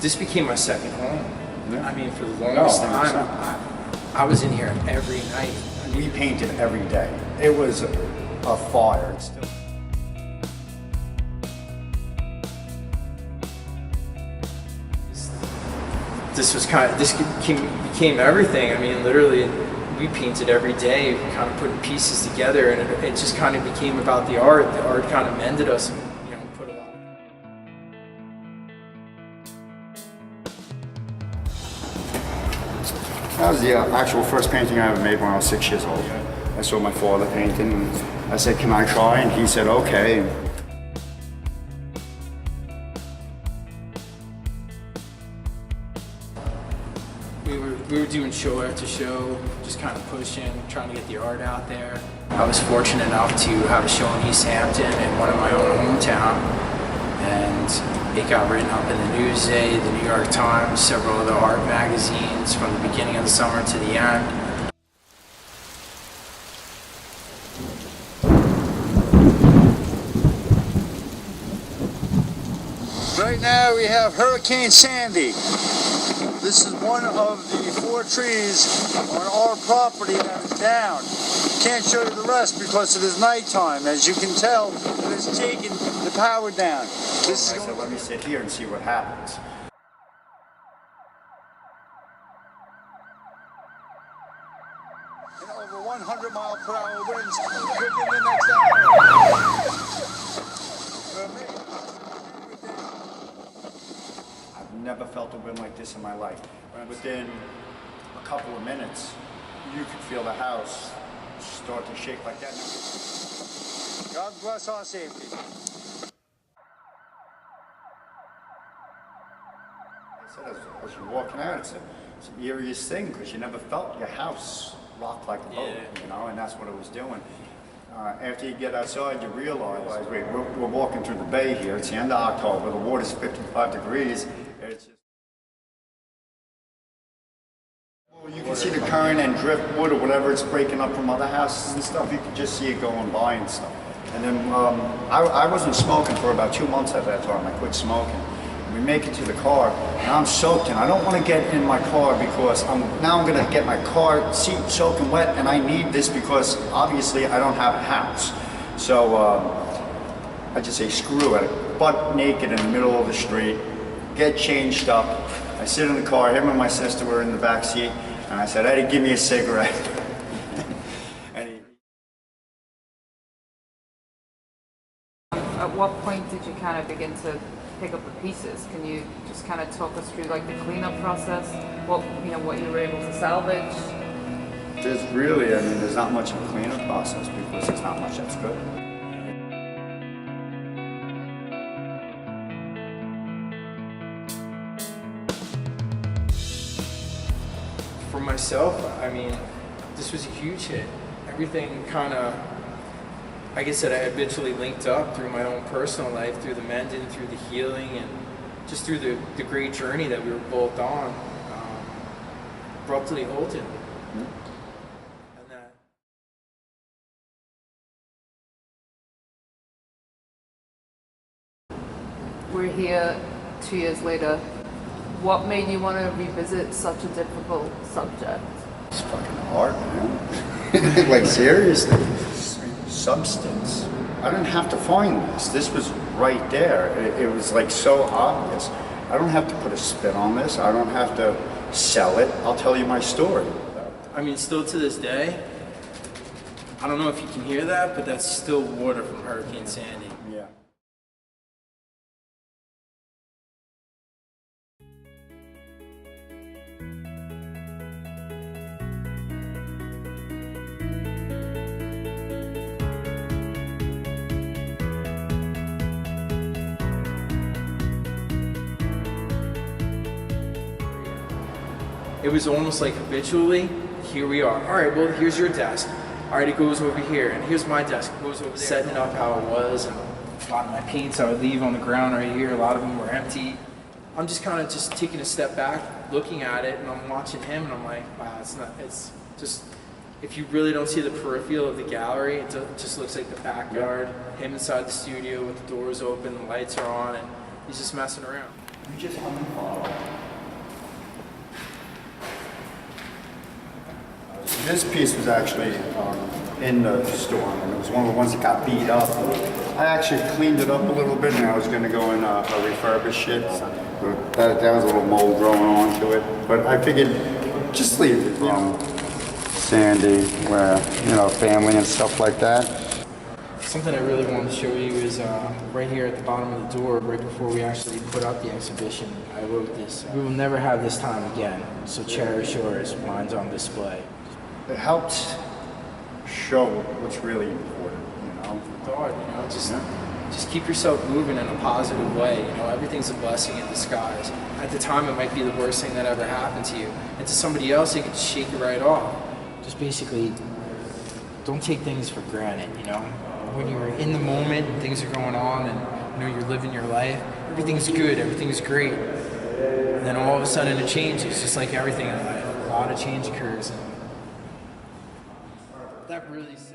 this became my second home. Yeah. I mean, for the longest time, I was in here every night. We painted every day. It was a fire. It's still. This became everything. I mean, literally, we painted every day, kind of putting pieces together, and it just kind of became about the art. The art kind of mended us, and, you know, put a lot of. That was the actual first painting I ever made when I was 6 years old. I saw my father painting, and I said, "Can I try?" And he said, "Okay." We were doing show after show, just kind of pushing, trying to get the art out there. I was fortunate enough to have a show in East Hampton and one in my own hometown, and it got written up in the Newsday, the New York Times, several other art magazines from the beginning of the summer to the end. Right now we have Hurricane Sandy. This is one of the 4 trees on our property that is down. Can't show you the rest because it is nighttime. As you can tell, it has taken the power down. This is let me sit here and see what happens. And over 100-mile-per-hour winds within the next hour. I've never felt a wind like this in my life. Within a couple of minutes, you could feel the house start to shake like that. God bless our safety. I said, as you're walking out, it's the eeriest thing because you never felt your house rock like a boat, you know, and that's what it was doing. After you get outside, you realize, wait, we're walking through the bay here. It's the end of October. The water's 55 degrees. It's just, well, you can see the current and driftwood or whatever it's breaking up from other houses and stuff. You can just see it going by and stuff. And then I wasn't smoking for about 2 months at that time. I quit smoking. We make it to the car, and I'm soaked, and I don't want to get in my car because now I'm going to get my car seat soaking wet, and I need this because obviously I don't have a house. So I just say screw it, butt naked in the middle of the street, get changed up. I sit in the car, him and my sister were in the back seat, and I said, "Eddie, give me a cigarette." At what point did you kind of begin to pick up the pieces? Can you just kind of talk us through like the cleanup process? What you were able to salvage? There's really, I mean, there's not much of a cleanup process because there's not much that's good. For myself, I mean, this was a huge hit. Everything kind of, like I said, I eventually linked up through my own personal life, through the mending, through the healing, and just through the great journey that we were both on, abruptly halted. Mm-hmm. And that. We're here 2 years later. What made you want to revisit such a difficult subject? It's fucking hard, man. Like, seriously. Substance. I didn't have to find this. This was right there. It was like so obvious. I don't have to put a spin on this. I don't have to sell it. I'll tell you my story. I mean, still to this day, I don't know if you can hear that, but that's still water from Hurricane Sandy. Yeah. It was almost like habitually, here we are. All right, well, here's your desk. All right, it goes over here, and here's my desk. It goes over there. Setting it up how it was, and a lot of my paints I would leave on the ground right here. A lot of them were empty. I'm just kind of just taking a step back, looking at it, and I'm watching him, and I'm like, wow, it's just, if you really don't see the peripheral of the gallery, it just looks like the backyard. Him inside the studio with the doors open, the lights are on, and he's just messing around. You just come and follow. This piece was actually in the storm, and it was one of the ones that got beat up. I actually cleaned it up a little bit, and I was going to go and refurbish it. But that was a little mold growing onto it. But I figured just leave it. Sandy, where, you know, family and stuff like that. Something I really wanted to show you is right here at the bottom of the door, right before we actually put up the exhibition, I wrote this: "We will never have this time again, so cherish yours, mine's on display." It helps show what's really important, you know? Thought, you know, just keep yourself moving in a positive way. You know, everything's a blessing in disguise. At the time, it might be the worst thing that ever happened to you, and to somebody else, you can just shake it right off. Just basically, don't take things for granted. You know, when you're in the moment and things are going on, and you know you're living your life, everything's good, everything's great. And then all of a sudden, it changes, just like everything in life. A lot of change occurs, and that really sits.